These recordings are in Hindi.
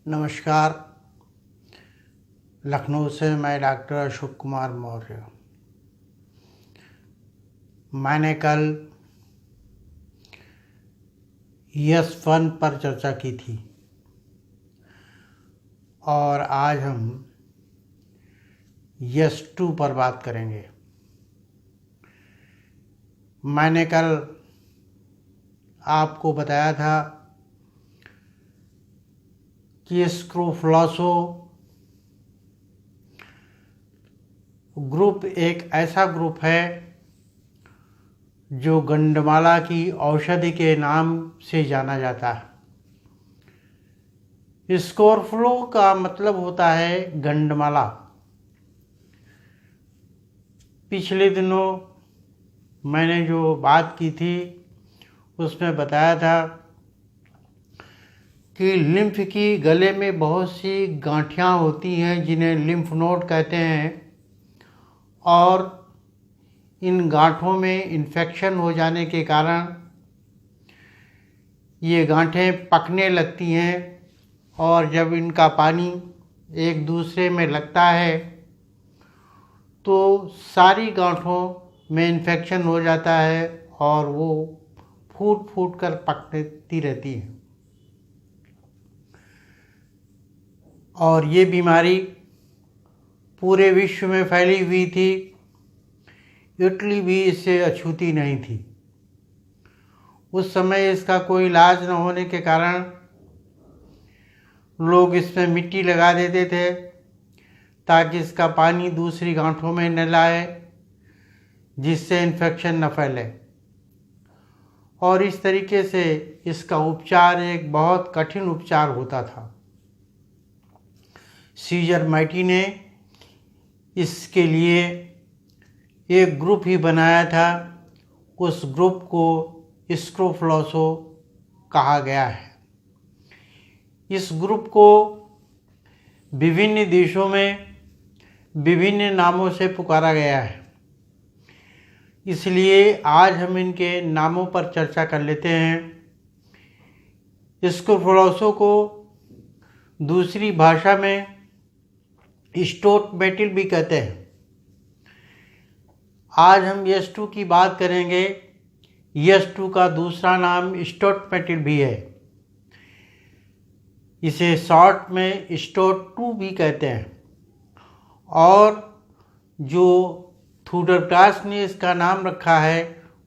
नमस्कार। लखनऊ से मैं डॉक्टर अशोक कुमार मौर्य। मैंने कल यस 1 पर चर्चा की थी और आज हम यस 2 पर बात करेंगे। मैंने कल आपको बताया था कि स्क्रोफुलोसो ग्रुप एक ऐसा ग्रुप है जो गंडमाला की औषधि के नाम से जाना जाता है। स्क्रोफुलो का मतलब होता है गंडमाला। पिछले दिनों मैंने जो बात की थी उसमें बताया था कि लिम्फ की गले में बहुत सी गांठियाँ होती हैं जिन्हें लिम्फ नोड कहते हैं, और इन गांठों में इन्फेक्शन हो जाने के कारण ये गांठें पकने लगती हैं, और जब इनका पानी एक दूसरे में लगता है तो सारी गांठों में इन्फेक्शन हो जाता है और वो फूट फूट कर पकती रहती है। और ये बीमारी पूरे विश्व में फैली हुई थी। इटली भी इससे अछूती नहीं थी। उस समय इसका कोई इलाज न होने के कारण लोग इसमें मिट्टी लगा देते थे ताकि इसका पानी दूसरी गांठों में न लाए, जिससे इन्फेक्शन न फैले। और इस तरीके से इसका उपचार एक बहुत कठिन उपचार होता था। सीजर मैटी ने इसके लिए एक ग्रुप ही बनाया था। उस ग्रुप को स्क्रोफुलोसो कहा गया है। इस ग्रुप को विभिन्न देशों में विभिन्न नामों से पुकारा गया है, इसलिए आज हम इनके नामों पर चर्चा कर लेते हैं। स्क्रोफुलोसो को दूसरी भाषा में स्टोट मेटिल भी कहते हैं। आज हम यस 2 की बात करेंगे। यस 2 का दूसरा नाम स्टोट मेटिल भी है। इसे शॉर्ट में स्टोट 2 भी कहते हैं। और जो थूडरटास ने इसका नाम रखा है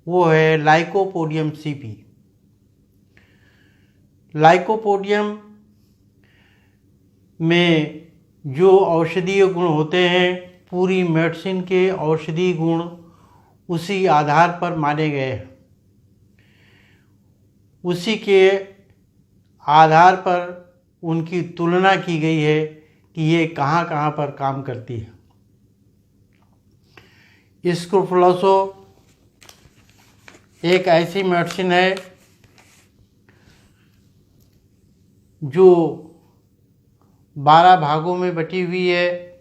वो है लाइकोपोडियम सीपी। लाइकोपोडियम में जो औषधीय गुण होते हैं, पूरी मेडिसिन के औषधीय गुण उसी आधार पर माने गए हैं। उसी के आधार पर उनकी तुलना की गई है कि ये कहाँ कहाँ पर काम करती है। स्क्रोफुलोसो एक ऐसी मेडिसिन है जो 12 भागों में बटी हुई है,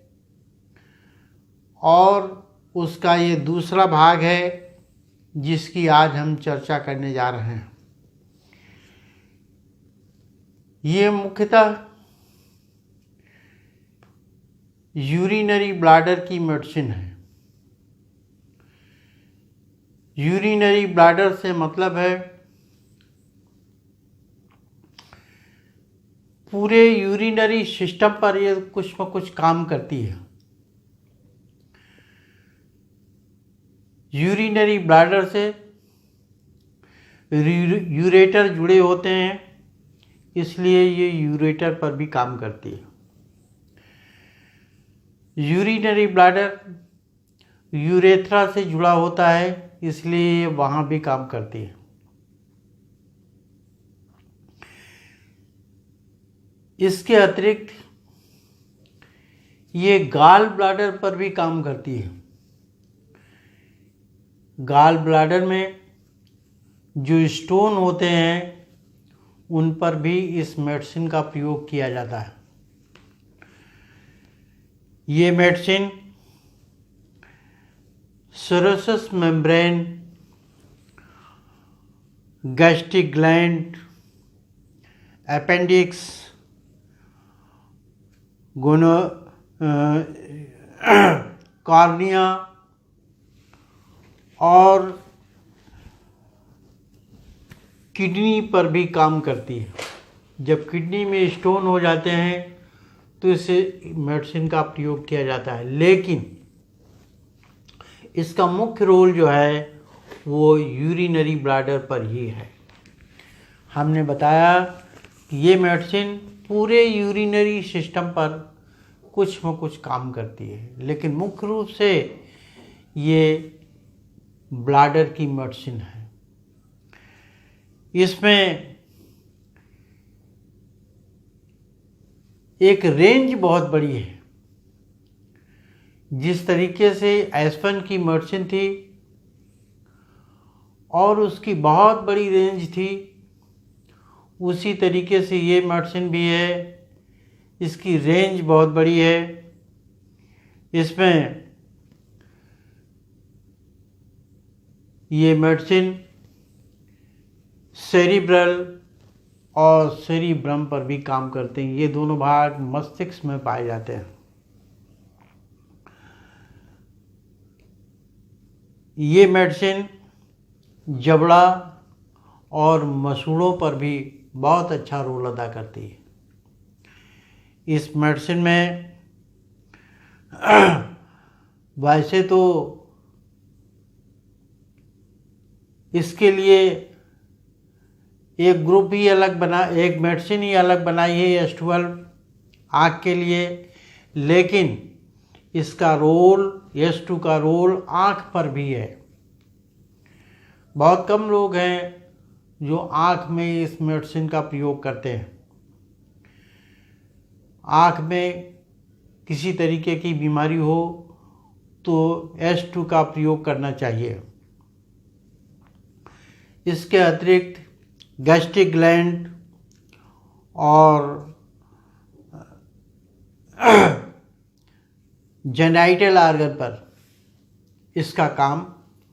और उसका ये दूसरा भाग है जिसकी आज हम चर्चा करने जा रहे हैं। ये मुख्यतः यूरिनरी ब्लैडर की मेडिसिन है। यूरिनरी ब्लैडर से मतलब है पूरे यूरिनरी सिस्टम पर ये कुछ न कुछ काम करती है। यूरिनरी ब्लैडर से यूरेटर जुड़े होते हैं, इसलिए ये यूरेटर पर भी काम करती है। यूरिनरी ब्लैडर यूरेथ्रा से जुड़ा होता है, इसलिए ये वहाँ भी काम करती है। इसके अतिरिक्त ये गाल ब्लैडर पर भी काम करती है। गाल ब्लैडर में जो स्टोन होते हैं उन पर भी इस मेडिसिन का प्रयोग किया जाता है। ये medicine cirrhosis membrane, gastric gland, appendix गोनो कॉर्निया और किडनी पर भी काम करती है। जब किडनी में स्टोन हो जाते हैं तो इसे मेडिसिन का प्रयोग किया जाता है, लेकिन इसका मुख्य रोल जो है वो यूरिनरी ब्लैडर पर ही है। हमने बताया कि ये मेडिसिन पूरे यूरिनरी सिस्टम पर कुछ न कुछ काम करती है, लेकिन मुख्य रूप से ये ब्लैडर की मेडिसिन है। इसमें एक रेंज बहुत बड़ी है। जिस तरीके से एस्पिरिन की मेडिसिन थी और उसकी बहुत बड़ी रेंज थी, उसी तरीके से ये मेडिसिन भी है, इसकी रेंज बहुत बड़ी है। इसमें ये मेडिसिन सेरिब्रल और सेरिब्रम पर भी काम करते हैं। ये दोनों भाग मस्तिष्क में पाए जाते हैं। ये मेडिसिन जबड़ा और मसूड़ों पर भी बहुत अच्छा रोल अदा करती है। इस मेडिसिन में वैसे तो इसके लिए एक ग्रुप ही अलग बना, एक मेडिसिन ही अलग बनाई है S12 आँख के लिए, लेकिन इसका रोल S2 का रोल आँख पर भी है। बहुत कम लोग हैं जो आँख में इस मेडिसिन का प्रयोग करते हैं। आँख में किसी तरीके की बीमारी हो तो S2 का प्रयोग करना चाहिए। इसके अतिरिक्त गैस्ट्रिक ग्लैंड और जेनाइटल आर्गन पर इसका काम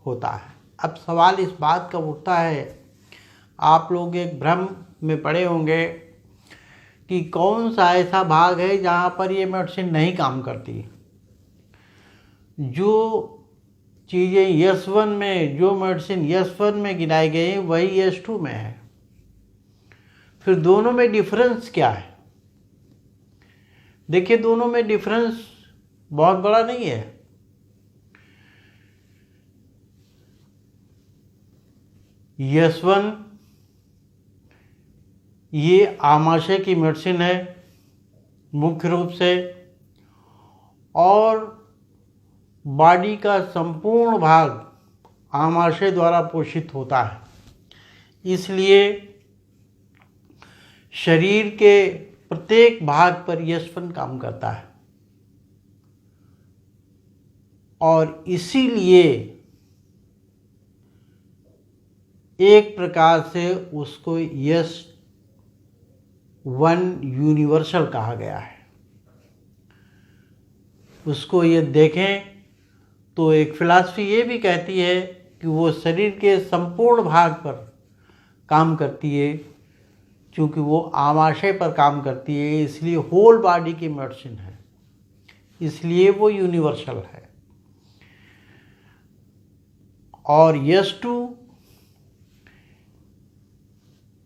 होता है। अब सवाल इस बात का उठता है, आप लोग एक भ्रम में पड़े होंगे कि कौन सा ऐसा भाग है जहाँ पर ये मेडिसिन नहीं काम करती। जो चीज़ें S1 में, जो मेडिसिन S1 में गिनाई गई वही S2 में है। फिर दोनों में डिफरेंस क्या है? देखिए, दोनों में डिफरेंस बहुत बड़ा नहीं है। S1 ये आमाशय की मेडिसिन है मुख्य रूप से, और बॉडी का संपूर्ण भाग आमाशय द्वारा पोषित होता है, इसलिए शरीर के प्रत्येक भाग पर S1 काम करता है और इसीलिए एक प्रकार से उसको S1 यूनिवर्सल कहा गया है। उसको ये देखें तो एक फिलॉसफी ये भी कहती है कि वो शरीर के संपूर्ण भाग पर काम करती है। क्योंकि वो आमाशय पर काम करती है, इसलिए होल बॉडी की मेडिसिन है, इसलिए वो यूनिवर्सल है। और S2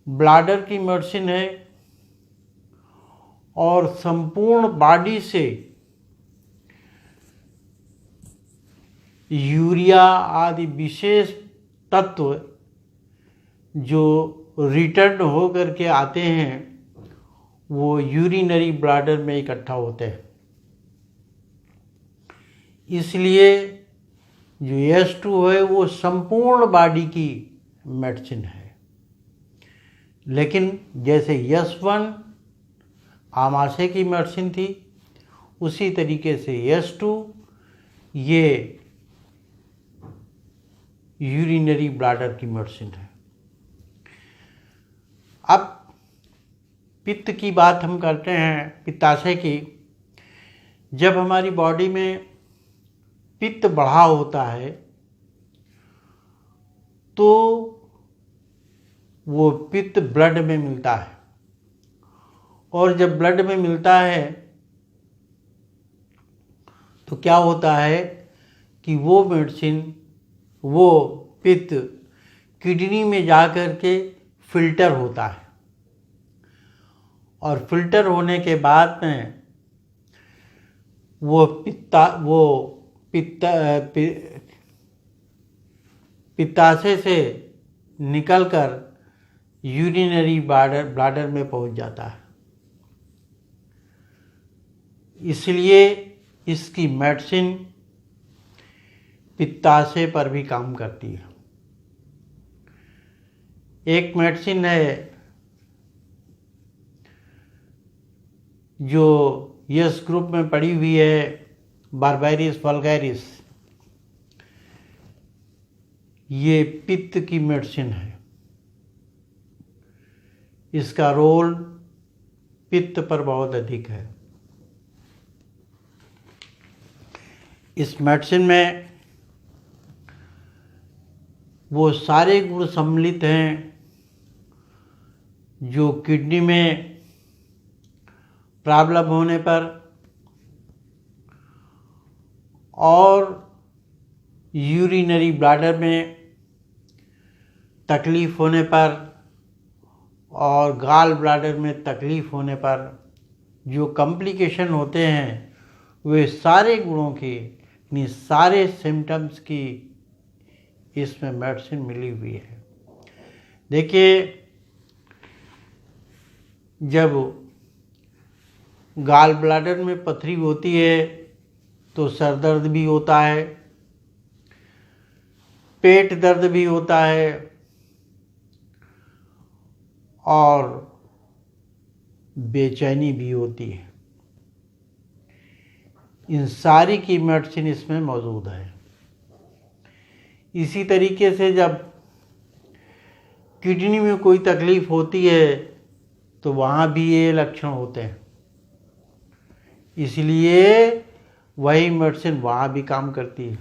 ब्लैडर की मेडिसिन है और संपूर्ण बॉडी से यूरिया आदि विशेष तत्व जो रिटर्न हो करके आते हैं वो यूरिनरी ब्लैडर में इकट्ठा होते हैं। इसलिए जो S2 है वो संपूर्ण बॉडी की मेडिसिन है। लेकिन जैसे S1 आमाशय की मेडिसिन थी, उसी तरीके से S2 ये यूरिनरी ब्लैडर की मेडिसिन है। अब पित्त की बात हम करते हैं, पित्ताशय की। जब हमारी बॉडी में पित्त बढ़ा होता है तो वो पित्त ब्लड में मिलता है, और जब ब्लड में मिलता है तो क्या होता है कि वो मेडिसिन, वो पित्त किडनी में जा कर के फिल्टर होता है, और फिल्टर होने के बाद में वो पित्ताशय से निकलकर यूरिनरी ब्लैडर में पहुंच जाता है। इसलिए इसकी मेडिसिन पित्ताशय पर भी काम करती है। एक मेडिसिन है जो यस ग्रुप में पड़ी हुई है, बारबेरिस वल्गैरिस। ये पित्त की मेडिसिन है। इसका रोल पित्त पर बहुत अधिक है। इस मेडिसिन में वो सारे गुण सम्मिलित हैं जो किडनी में प्रॉब्लम होने पर और यूरिनरी ब्लैडर में तकलीफ़ होने पर और गॉल ब्लैडर में तकलीफ़ होने पर जो कॉम्प्लिकेशन होते हैं, वे सारे गुणों की, यानी सारे सिम्टम्स की इसमें मेडिसिन मिली हुई है। देखिए, जब गॉल ब्लैडर में पथरी होती है तो सर दर्द भी होता है, पेट दर्द भी होता है और बेचैनी भी होती है। इन सारी की मेडिसिन इसमें मौजूद है। इसी तरीके से जब किडनी में कोई तकलीफ़ होती है तो वहाँ भी ये लक्षण होते हैं, इसलिए वही मेडिसिन वहाँ भी काम करती है।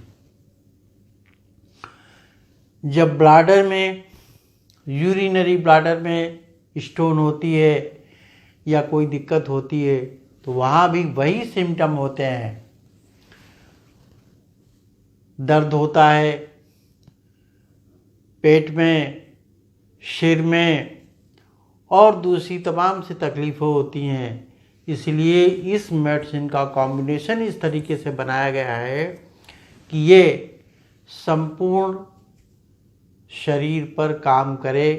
जब ब्लैडर में, यूरिनरी ब्लैडर में स्टोन होती है या कोई दिक्कत होती है तो वहाँ भी वही सिम्टम होते हैं। दर्द होता है पेट में, सिर में और दूसरी तमाम सी तकलीफ़ें होती हैं। इसलिए इस मेडिसिन का कॉम्बिनेशन इस तरीके से बनाया गया है कि ये संपूर्ण शरीर पर काम करे,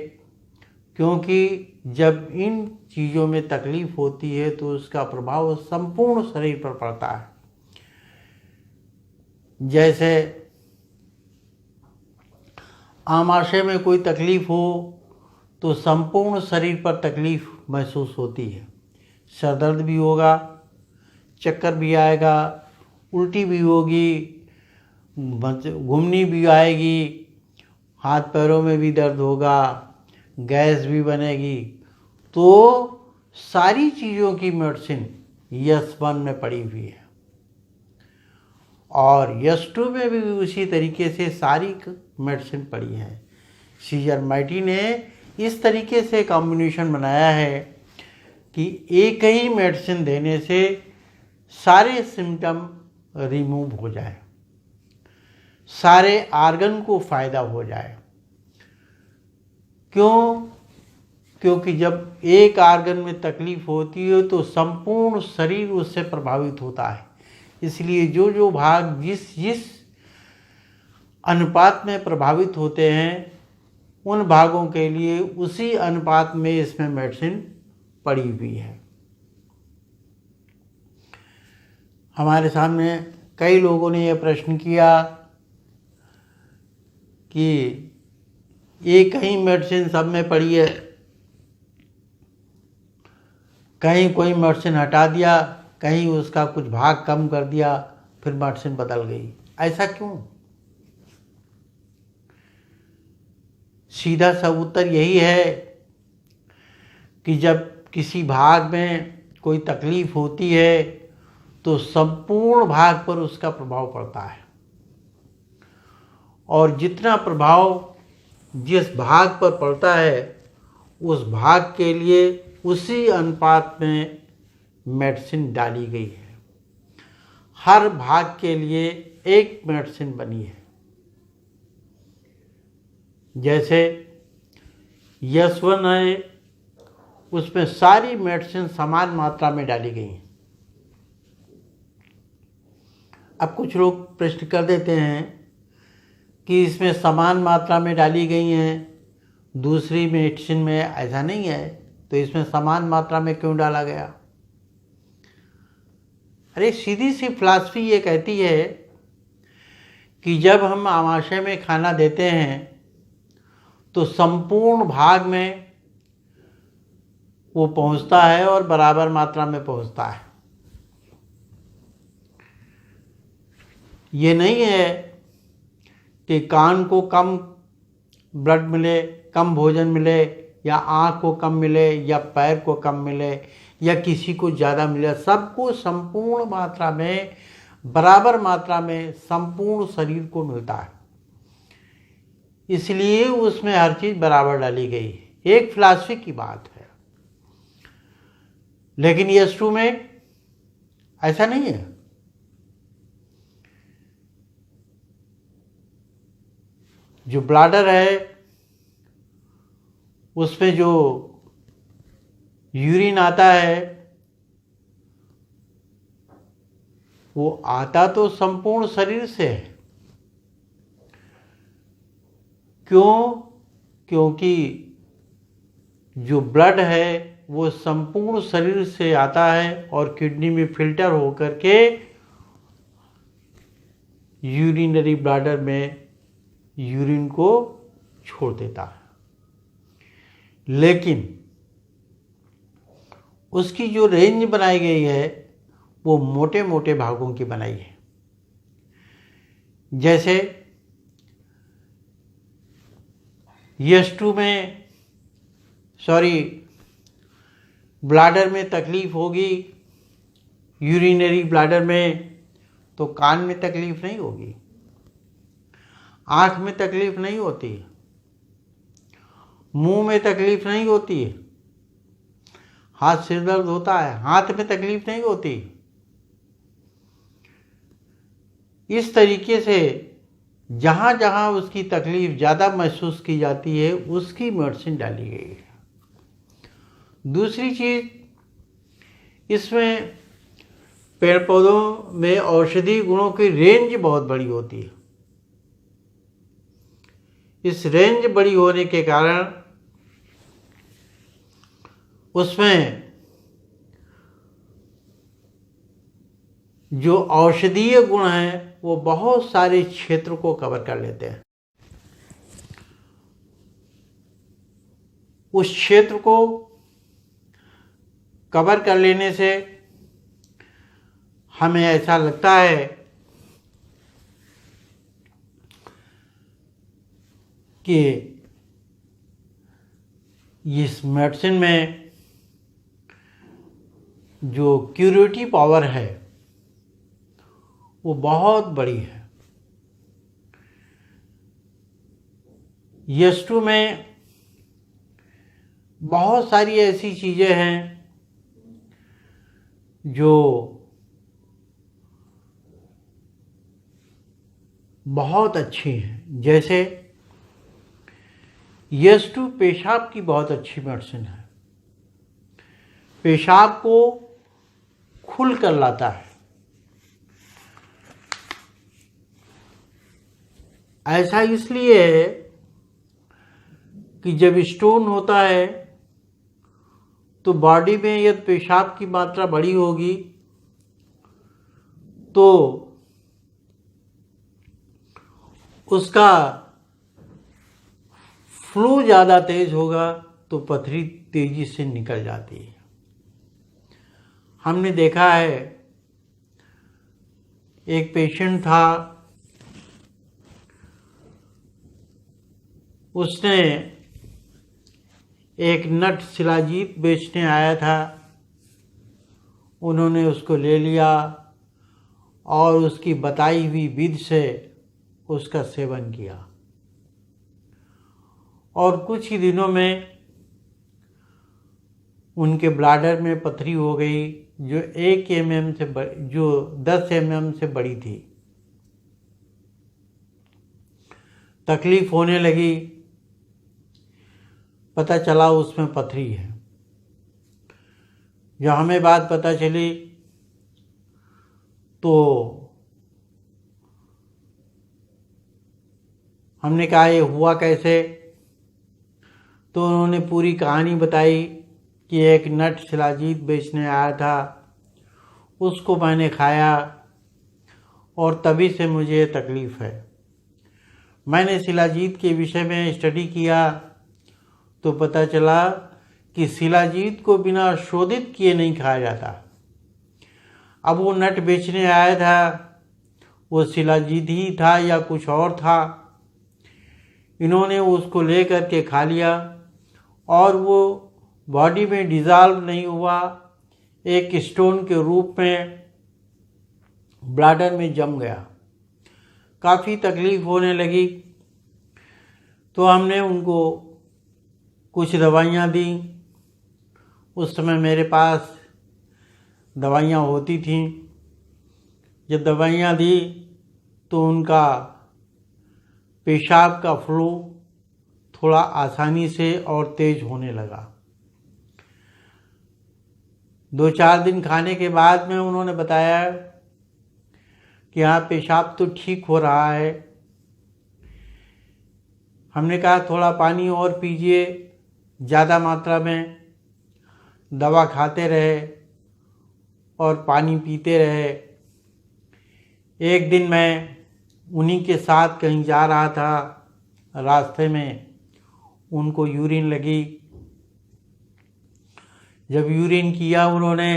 क्योंकि जब इन चीज़ों में तकलीफ़ होती है तो उसका प्रभाव संपूर्ण शरीर पर पड़ता है। जैसे आमाशय में कोई तकलीफ़ हो तो संपूर्ण शरीर पर तकलीफ़ महसूस होती है। सर दर्द भी होगा, चक्कर भी आएगा, उल्टी भी होगी, घूमनी भी आएगी, हाथ पैरों में भी दर्द होगा, गैस भी बनेगी। तो सारी चीज़ों की मेडिसिन यस-1 में पड़ी हुई है और यस-2 में भी उसी तरीके से सारी मेडिसिन पड़ी है। सीजरमैटी ने इस तरीके से कॉम्बिनेशन बनाया है कि एक ही मेडिसिन देने से सारे सिम्टम रिमूव हो जाए, सारे आर्गन को फ़ायदा हो जाए। क्यों? क्योंकि जब एक आर्गन में तकलीफ़ होती है तो संपूर्ण शरीर उससे प्रभावित होता है। इसलिए जो जो भाग जिस अनुपात में प्रभावित होते हैं, उन भागों के लिए उसी अनुपात में इसमें मेडिसिन पड़ी हुई है। हमारे सामने कई लोगों ने यह प्रश्न किया कि एक ही मेडिसिन सब में पड़ी है, कहीं कोई मेडिसिन हटा दिया, कहीं उसका कुछ भाग कम कर दिया, फिर मेडिसिन बदल गई। ऐसा क्यों? सीधा सा उत्तर यही है कि जब किसी भाग में कोई तकलीफ़ होती है तो संपूर्ण भाग पर उसका प्रभाव पड़ता है, और जितना प्रभाव जिस भाग पर पड़ता है उस भाग के लिए उसी अनुपात में मेडिसिन डाली गई है। हर भाग के लिए एक मेडिसिन बनी है। जैसे यस1 है, उसमें सारी मेडिसिन समान मात्रा में डाली गई हैं। अब कुछ लोग प्रश्न कर देते हैं कि इसमें समान मात्रा में डाली गई हैं, दूसरी मेडिसिन में ऐसा नहीं है, तो इसमें समान मात्रा में क्यों डाला गया? अरे सीधी सी फिलॉसफी ये कहती है कि जब हम आमाशय में खाना देते हैं तो संपूर्ण भाग में वो पहुंचता है और बराबर मात्रा में पहुंचता है। ये नहीं है कि कान को कम ब्लड मिले, कम भोजन मिले, या आँख को कम मिले, या पैर को कम मिले, या किसी को ज़्यादा मिले। सबको संपूर्ण मात्रा में, बराबर मात्रा में संपूर्ण शरीर को मिलता है, इसलिए उसमें हर चीज़ बराबर डाली गई। एक फिलॉसफी की बात है। लेकिन यस2 में ऐसा नहीं है। जो ब्लैडर है उसमें जो यूरिन आता है वो आता तो संपूर्ण शरीर से है। क्यों? क्योंकि जो ब्लड है वो संपूर्ण शरीर से आता है और किडनी में फिल्टर होकर के यूरिनरी ब्लैडर में यूरिन को छोड़ देता है। लेकिन उसकी जो रेंज बनाई गई है वो मोटे मोटे भागों की बनाई है। जैसे यस2 में ब्लैडर में तकलीफ होगी, यूरिनरी ब्लैडर में, तो कान में तकलीफ नहीं होगी, आँख में तकलीफ नहीं होती, मुंह में तकलीफ नहीं होती, हाथ सिर दर्द होता है, हाथ में तकलीफ नहीं होती। इस तरीके से जहाँ जहाँ उसकी तकलीफ ज़्यादा महसूस की जाती है उसकी मेडिसिन डाली गई है। दूसरी चीज़, इसमें पेड़ पौधों में औषधि गुणों की रेंज बहुत बड़ी होती है। इस रेंज बड़ी होने के कारण उसमें जो औषधीय गुण हैं वो बहुत सारे क्षेत्र को कवर कर लेते हैं। उस क्षेत्र को कवर कर लेने से हमें ऐसा लगता है कि इस मेडिसिन में जो क्यूरेटिव पावर है वो बहुत बड़ी है। यस2 में बहुत सारी ऐसी चीज़ें हैं जो बहुत अच्छी हैं। जैसे यस2 पेशाब की बहुत अच्छी मेडिसिन है। पेशाब को खुल कर लाता है। ऐसा इसलिए है कि जब स्टोन होता है तो बॉडी में यदि पेशाब की मात्रा बड़ी होगी तो उसका फ्लो ज़्यादा तेज होगा तो पथरी तेजी से निकल जाती है। हमने देखा है, एक पेशेंट था, उसने एक नट शिलाजीत बेचने आया था, उन्होंने उसको ले लिया और उसकी बताई हुई विधि से उसका सेवन किया और कुछ ही दिनों में उनके ब्लाडर में पथरी हो गई जो 1 mm से जो 10 mm से बड़ी थी। तकलीफ होने लगी, पता चला उसमें पथरी है। जब हमें बात पता चली तो हमने कहा ये हुआ कैसे। तो उन्होंने पूरी कहानी बताई कि एक नट शिलाजीत बेचने आया था, उसको मैंने खाया और तभी से मुझे ये तकलीफ़ है। मैंने शिलाजीत के विषय में स्टडी किया तो पता चला कि शिलाजीत को बिना शोधित किए नहीं खाया जाता। अब वो नट बेचने आया था, वो शिलाजीत ही था या कुछ और था। इन्होंने उसको लेकर के खा लिया और वो बॉडी में डिज़ॉल्व नहीं हुआ, एक स्टोन के रूप में ब्लैडर में जम गया। काफ़ी तकलीफ़ होने लगी तो हमने उनको कुछ दवाइयाँ दी। उस समय मेरे पास दवाइयाँ होती थीं। जब दवाइयाँ दी तो उनका पेशाब का फ्लो थोड़ा आसानी से और तेज होने लगा। 2-4 दिन खाने के बाद में उन्होंने बताया कि हाँ, पेशाब तो ठीक हो रहा है। हमने कहा थोड़ा पानी और पीजिए ज़्यादा मात्रा में। दवा खाते रहे और पानी पीते रहे। एक दिन मैं उन्हीं के साथ कहीं जा रहा था, रास्ते में उनको यूरिन लगी। जब यूरिन किया उन्होंने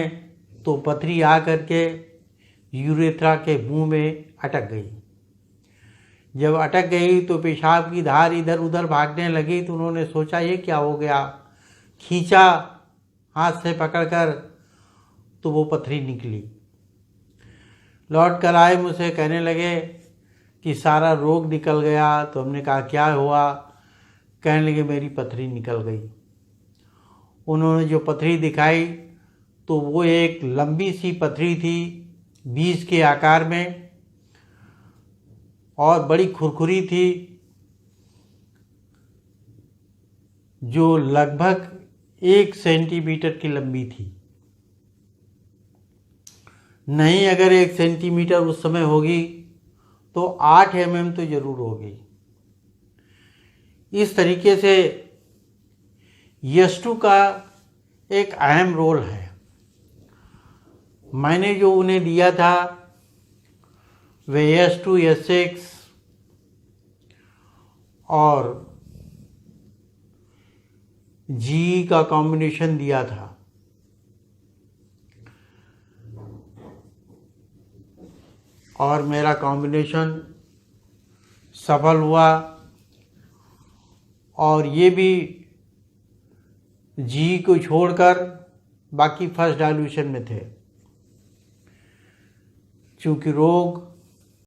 तो पथरी आ करके यूरेथ्रा के मुंह में अटक गई। जब अटक गई तो पेशाब की धार इधर उधर भागने लगी तो उन्होंने सोचा ये क्या हो गया। खींचा हाथ से पकड़कर तो वो पथरी निकली। लौट कर आए, मुझसे कहने लगे कि सारा रोग निकल गया। तो हमने कहा क्या हुआ। कहने लगे मेरी पथरी निकल गई। उन्होंने जो पथरी दिखाई तो वो एक लंबी सी पथरी थी, 20 के आकार में, और बड़ी खुरखुरी थी जो लगभग 1 सेंटीमीटर की लंबी थी। नहीं, अगर 1 सेंटीमीटर उस समय होगी तो 8 mm तो जरूर होगी। इस तरीके से यश2 का एक अहम रोल है। मैंने जो उन्हें दिया था वे यश2, यश6 और जी का कॉम्बिनेशन दिया था। और मेरा कॉम्बिनेशन सफल हुआ और ये भी जी को छोड़कर बाकी फर्स्ट डाइल्यूशन में थे। चूँकि रोग